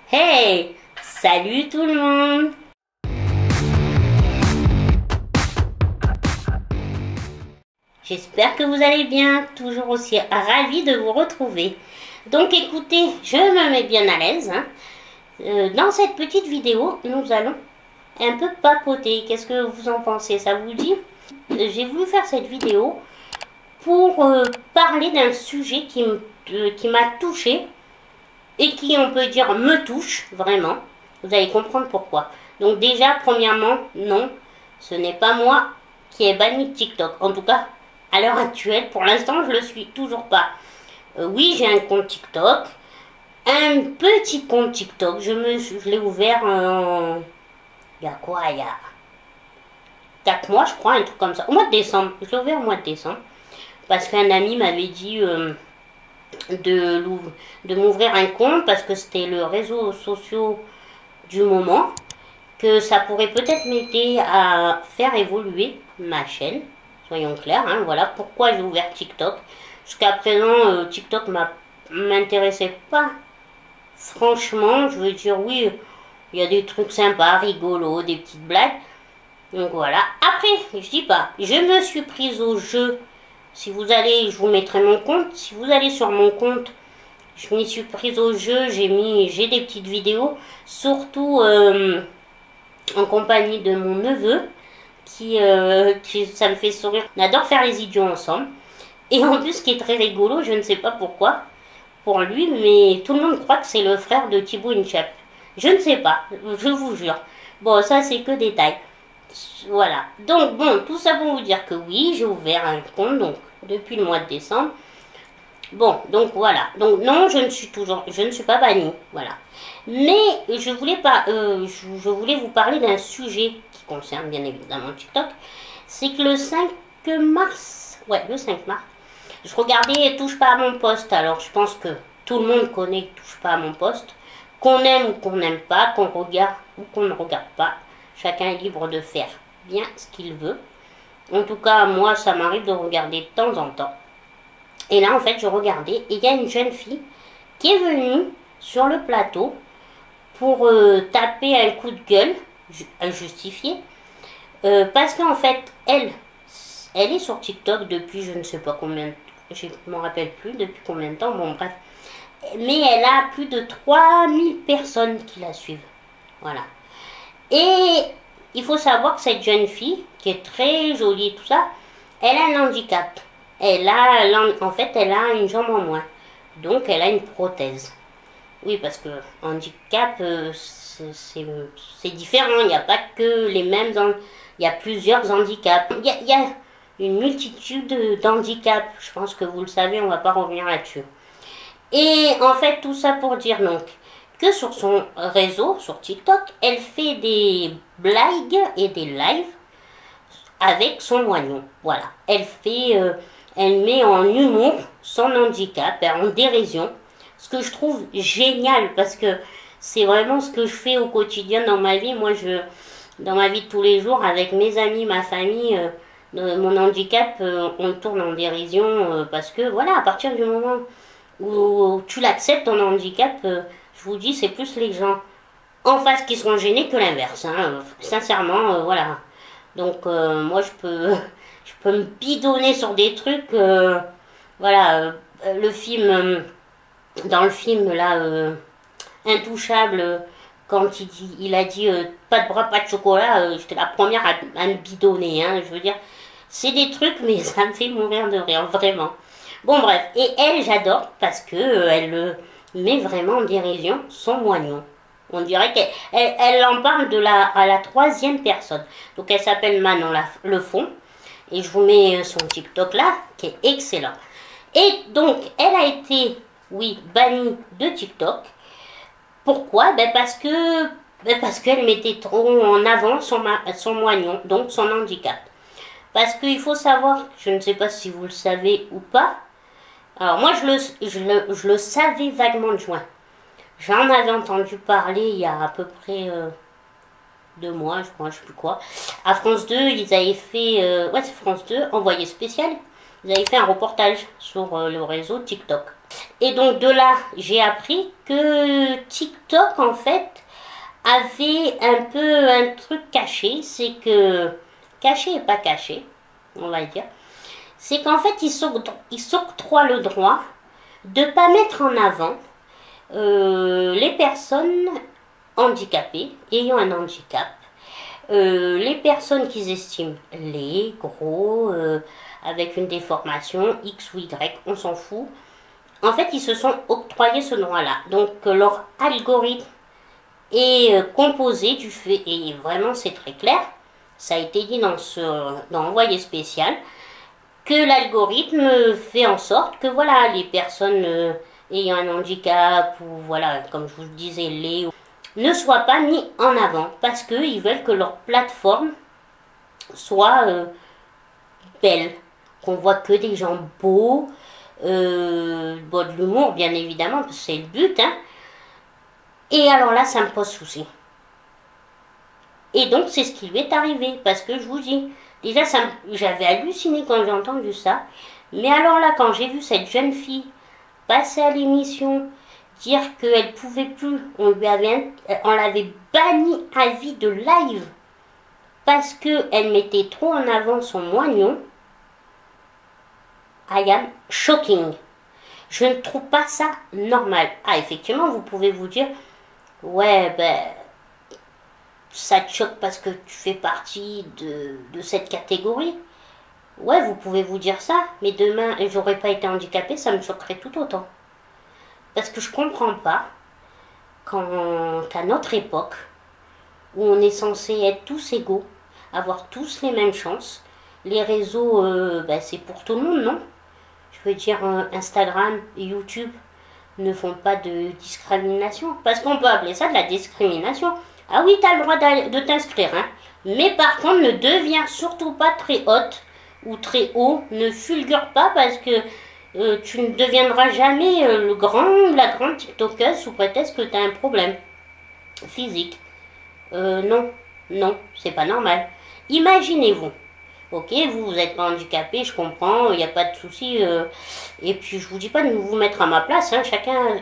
Hey! Salut tout le monde! J'espère que vous allez bien, toujours aussi ravie de vous retrouver. Donc écoutez, je me mets bien à l'aise. Dans cette petite vidéo, nous allons un peu papoter. Qu'est-ce que vous en pensez? Ça vous dit? J'ai voulu faire cette vidéo pour parler d'un sujet qui m'a touchée et qui, on peut dire, me touche vraiment. Vous allez comprendre pourquoi. Donc déjà, premièrement, non, ce n'est pas moi qui ai banni TikTok. En tout cas, à l'heure actuelle, pour l'instant, je le suis toujours pas. Oui, j'ai un compte TikTok, un petit compte TikTok. Je l'ai ouvert il y a quoi? Il y a 4 mois, je crois, un truc comme ça. Au mois de décembre. Je l'ai ouvert au mois de décembre. Parce qu'un ami m'avait dit de m'ouvrir un compte parce que c'était le réseau social du moment, que ça pourrait peut-être m'aider à faire évoluer ma chaîne, soyons clairs, hein, voilà pourquoi j'ai ouvert TikTok. Jusqu'à présent, TikTok m'intéressait pas, franchement, je veux dire, oui, il y a des trucs sympas, rigolos, des petites blagues, donc voilà. Après, je dis pas, je me suis prise au jeu. Si vous allez, je vous mettrai mon compte, si vous allez sur mon compte, je m'y suis prise au jeu, j'ai des petites vidéos, surtout en compagnie de mon neveu, qui ça me fait sourire. On adore faire les idiots ensemble. Et en plus, ce qui est très rigolo, je ne sais pas pourquoi, pour lui, mais tout le monde croit que c'est le frère de Thibaut Inchep. Je ne sais pas, je vous jure. Bon, ça c'est que détail. Voilà. Donc bon, tout ça pour vous dire que oui, j'ai ouvert un compte donc depuis le mois de décembre. Bon, donc voilà. Donc non, je ne suis pas bannie, voilà. Mais je voulais vous parler d'un sujet qui concerne bien évidemment TikTok. C'est que le 5 mars, ouais, le 5 mars, je regardais Touche pas à mon poste. Alors je pense que tout le monde connaît Touche pas à mon poste. Qu'on aime ou qu'on n'aime pas, qu'on regarde ou qu'on ne regarde pas. Chacun est libre de faire bien ce qu'il veut. En tout cas, moi, ça m'arrive de regarder de temps en temps. Et là, en fait, je regardais et il y a une jeune fille qui est venue sur le plateau pour taper un coup de gueule injustifié. Parce qu'en fait, elle est sur TikTok depuis je ne sais pas combien, je ne me rappelle plus depuis combien de temps, bon bref. Mais elle a plus de 3000 personnes qui la suivent. Voilà. Et il faut savoir que cette jeune fille, qui est très jolie et tout ça, elle a un handicap. En fait, elle a une jambe en moins. Donc, elle a une prothèse. Oui, parce que handicap, c'est différent. Il n'y a pas que les mêmes... Il y a plusieurs handicaps. Il y a une multitude d'handicaps. Je pense que vous le savez, on ne va pas revenir là-dessus. Et en fait, tout ça pour dire donc que sur son réseau, sur TikTok, elle fait des blagues et des lives avec son moignon. Voilà. Elle met en humour son handicap, en dérision. Ce que je trouve génial parce que c'est vraiment ce que je fais au quotidien dans ma vie. Moi, dans ma vie de tous les jours, avec mes amis, ma famille, mon handicap, on tourne en dérision parce que voilà, à partir du moment où tu l'acceptes, ton handicap, je vous dis, c'est plus les gens en face qui seront gênés que l'inverse. Hein. Sincèrement, voilà. Donc, moi, je peux me bidonner sur des trucs. Voilà, dans le film, là, Intouchable, quand il a dit pas de bras, pas de chocolat, j'étais la première à me bidonner. Hein, je veux dire, c'est des trucs, mais ça me fait mourir de rire, vraiment. Bon bref, et elle j'adore parce que elle met vraiment en dérision son moignon. On dirait qu'elle en parle à la 3e personne. Donc elle s'appelle Manon Le Fond. Et je vous mets son TikTok là, qui est excellent. Et donc elle a été, oui, bannie de TikTok. Pourquoi? Parce qu'elle mettait trop en avant son moignon, donc son handicap. Parce qu'il faut savoir, je ne sais pas si vous le savez ou pas, alors moi je le savais vaguement de juin. J'en avais entendu parler il y a à peu près 2 mois, je crois, je sais plus quoi. À France 2, ils avaient fait, ouais c'est France 2, envoyé spécial, ils avaient fait un reportage sur le réseau TikTok. Et donc de là, j'ai appris que TikTok, en fait, avait un peu un truc caché. C'est que, caché et pas caché, on va dire. C'est qu'en fait, ils s'octroient le droit de ne pas mettre en avant les personnes handicapées, ayant un handicap, les personnes qu'ils estiment laids, gros, avec une déformation X ou Y, on s'en fout. En fait, ils se sont octroyés ce droit-là. Donc, leur algorithme est composé du fait, et vraiment c'est très clair, ça a été dit dans Envoyé spécial, que l'algorithme fait en sorte que voilà, les personnes ayant un handicap ou voilà, comme je vous le disais, ne soient pas mis en avant parce qu'ils veulent que leur plateforme soit belle, qu'on voit que des gens beaux, bon, de l'humour bien évidemment, parce que c'est le but, hein. Et alors là, ça me pose souci. Et donc, c'est ce qui lui est arrivé, parce que je vous dis, déjà, j'avais halluciné quand j'ai entendu ça, mais alors là, quand j'ai vu cette jeune fille passer à l'émission, dire qu'elle pouvait plus, on l'avait bannie à vie de live, parce qu'elle mettait trop en avant son moignon, I am shocking. Je ne trouve pas ça normal. Ah, effectivement, vous pouvez vous dire, ouais, ben, ça te choque parce que tu fais partie de cette catégorie. Ouais, vous pouvez vous dire ça, mais demain, j'aurais pas été handicapée, ça me choquerait tout autant. Parce que je comprends pas qu'à notre époque, où on est censé être tous égaux, avoir tous les mêmes chances, les réseaux, ben, c'est pour tout le monde, non? Je veux dire, Instagram et YouTube ne font pas de discrimination. Parce qu'on peut appeler ça de la discrimination. Ah oui, tu as le droit de t'inscrire, hein. Mais par contre, ne deviens surtout pas très haute ou très haut. Ne fulgure pas parce que tu ne deviendras jamais la grande TikTokeuse sous prétexte que tu as un problème physique. Non, non, c'est pas normal. Imaginez-vous. Ok, vous n'êtes pas handicapé, je comprends, il n'y a pas de souci. Et puis je vous dis pas de vous mettre à ma place, hein, chacun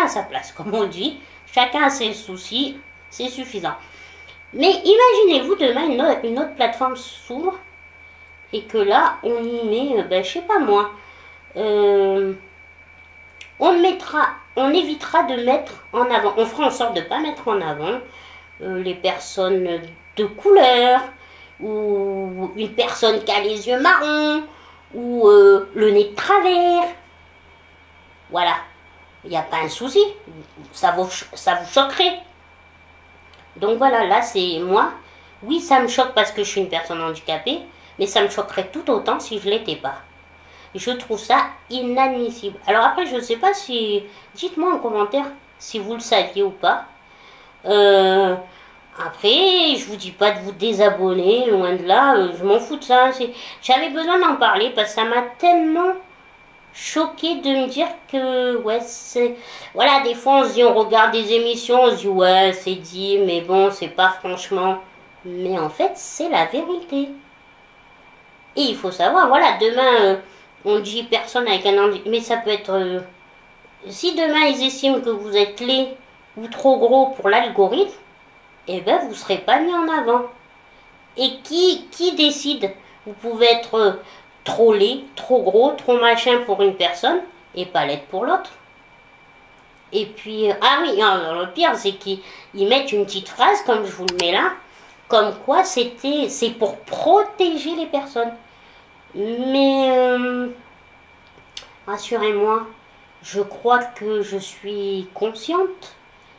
a sa place, comme on dit. Chacun a ses soucis, c'est suffisant. Mais imaginez-vous demain une autre plateforme s'ouvre et que là on y met, ben, je sais pas moi, on évitera de mettre en avant, on fera en sorte de ne pas mettre en avant les personnes de couleur, ou une personne qui a les yeux marrons, ou le nez de travers. Voilà. Il n'y a pas un souci. Ça vous choquerait. Donc voilà, là c'est moi. Oui, ça me choque parce que je suis une personne handicapée, mais ça me choquerait tout autant si je ne l'étais pas. Je trouve ça inadmissible. Alors après, je ne sais pas si... Dites-moi en commentaire si vous le saviez ou pas. Après, je vous dis pas de vous désabonner, loin de là, je m'en fous de ça. J'avais besoin d'en parler parce que ça m'a tellement choqué de me dire que, ouais, c'est... Voilà, des fois on se dit, on regarde des émissions, on se dit, ouais, c'est dit, mais bon, c'est pas franchement... Mais en fait, c'est la vérité. Et il faut savoir, voilà, demain, on dit personne avec un handicap, mais ça peut être... si demain ils estiment que vous êtes laid ou trop gros pour l'algorithme, eh ben vous ne serez pas mis en avant. Et qui décide? Vous pouvez être trop laid, trop gros, trop machin pour une personne et pas l'être pour l'autre. Et puis, ah oui, le pire c'est qu'ils mettent une petite phrase comme je vous le mets là, comme quoi c'est pour protéger les personnes. Mais rassurez-moi, je crois que je suis consciente.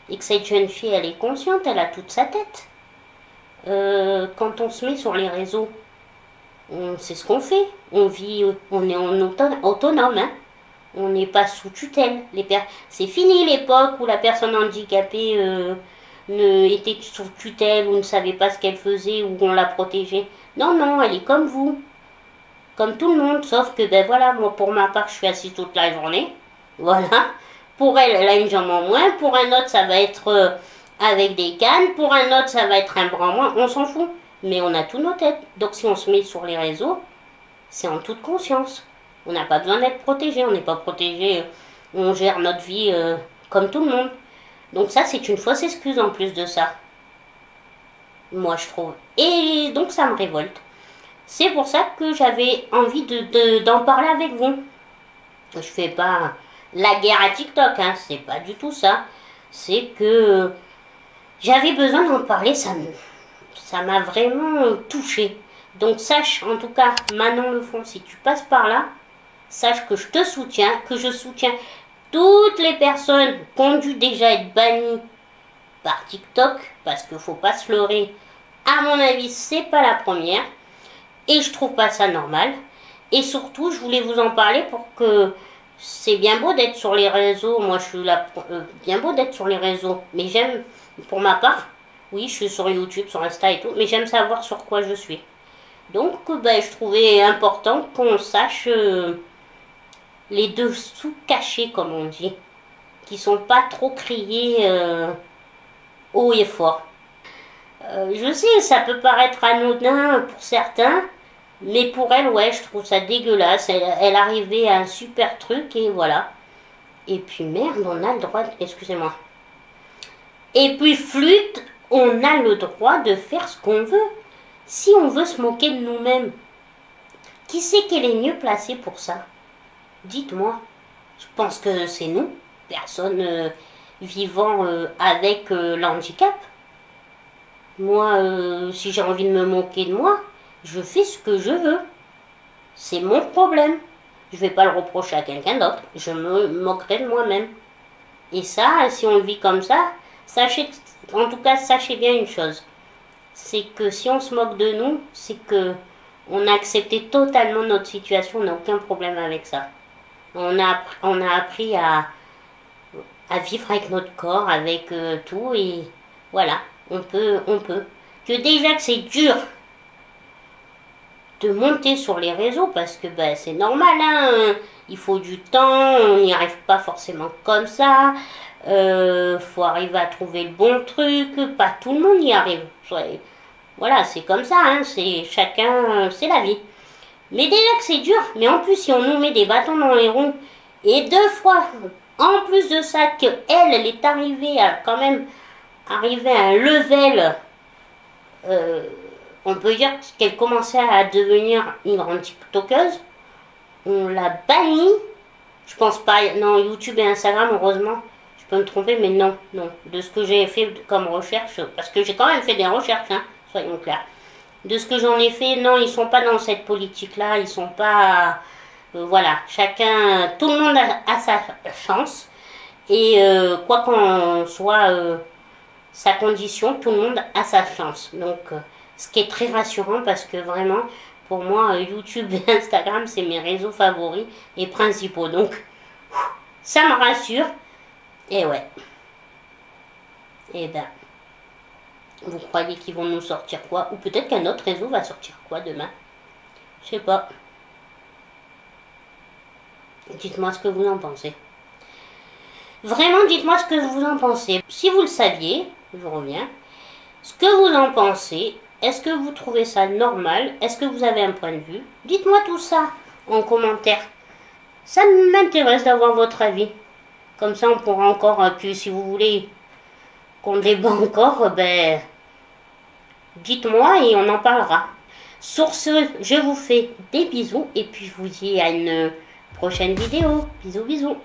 Et que cette jeune fille, elle est consciente, elle a toute sa tête. Quand on se met sur les réseaux, c'est ce qu'on fait. On vit, on est autonome, hein. On n'est pas sous tutelle. C'est fini l'époque où la personne handicapée était sous tutelle ou ne savait pas ce qu'elle faisait ou on la protégeait. Non, non, elle est comme vous. Comme tout le monde, sauf que, ben voilà, moi pour ma part, je suis assise toute la journée. Voilà. Pour elle, elle a une jambe en moins. Pour un autre, ça va être avec des cannes. Pour un autre, ça va être un bras en moins. On s'en fout. Mais on a tous nos têtes. Donc si on se met sur les réseaux, c'est en toute conscience. On n'a pas besoin d'être protégé. On n'est pas protégé On gère notre vie comme tout le monde. Donc ça, c'est une fausse excuse en plus de ça. Moi, je trouve. Et donc, ça me révolte. C'est pour ça que j'avais envie d'en parler avec vous. Je fais pas la guerre à TikTok, hein, c'est pas du tout ça. C'est que j'avais besoin d'en parler, ça m'a vraiment touché. Donc sache, en tout cas, Manon Lefond, si tu passes par là, sache que je te soutiens, que je soutiens toutes les personnes qui ont dû déjà être bannies par TikTok, parce qu'il faut pas se leurrer. À mon avis, c'est pas la première. Et je trouve pas ça normal. Et surtout, je voulais vous en parler pour que c'est bien beau d'être sur les réseaux. Moi, je suis là, bien beau d'être sur les réseaux. Mais j'aime, pour ma part, oui, je suis sur YouTube, sur Insta et tout, mais j'aime savoir sur quoi je suis. Donc, ben, je trouvais important qu'on sache les dessous cachés, comme on dit, qui sont pas trop criés haut et fort. Je sais, ça peut paraître anodin pour certains, mais pour elle, ouais, je trouve ça dégueulasse. Elle arrivait à un super truc et voilà. Et puis merde, on a le droit, excusez-moi. Et puis flûte, on a le droit de faire ce qu'on veut. Si on veut se moquer de nous-mêmes, qui c'est qu'elle est mieux placée pour ça? Dites-moi. Je pense que c'est nous, personnes vivant avec l'handicap. Moi, si j'ai envie de me moquer de moi, je fais ce que je veux. C'est mon problème. Je vais pas le reprocher à quelqu'un d'autre. Je me moquerai de moi-même. Et ça, si on le vit comme ça, sachez, en tout cas, sachez bien une chose. C'est que si on se moque de nous, c'est que on a accepté totalement notre situation. On n'a aucun problème avec ça. On a appris à vivre avec notre corps, avec tout. Et voilà, on peut. Que déjà que c'est dur de monter sur les réseaux parce que ben, c'est normal, hein, il faut du temps, on n'y arrive pas forcément comme ça, faut arriver à trouver le bon truc, pas tout le monde y arrive. Voilà, c'est comme ça, hein, c'est chacun, c'est la vie. Mais déjà que c'est dur, mais en plus si on nous met des bâtons dans les roues, et deux fois, en plus de ça, elle est arrivée à quand même arriver à un level, on peut dire qu'elle commençait à devenir une grande TikTokeuse. On l'a bannie. Je pense pas. Non, YouTube et Instagram, heureusement. Je peux me tromper, mais non. De ce que j'ai fait comme recherche, parce que j'ai quand même fait des recherches, hein, soyons clairs. De ce que j'en ai fait, non, ils sont pas dans cette politique-là. Ils sont pas. Voilà. Chacun. Tout le monde a sa chance. Et quoi qu'en soit sa condition, tout le monde a sa chance. Donc. Ce qui est très rassurant parce que vraiment, pour moi, YouTube et Instagram, c'est mes réseaux favoris et principaux. Donc, ça me rassure. Et ouais. Et ben, vous croyez qu'ils vont nous sortir quoi? Ou peut-être qu'un autre réseau va sortir quoi demain? Je sais pas. Dites-moi ce que vous en pensez. Vraiment, dites-moi ce que vous en pensez. Si vous le saviez, je reviens, ce que vous en pensez. Est-ce que vous trouvez ça normal? Est-ce que vous avez un point de vue? Dites-moi tout ça en commentaire. Ça m'intéresse d'avoir votre avis. Comme ça, on pourra encore, si vous voulez qu'on débat encore, ben, dites-moi et on en parlera. Sur ce, je vous fais des bisous et puis je vous dis à une prochaine vidéo. Bisous, bisous.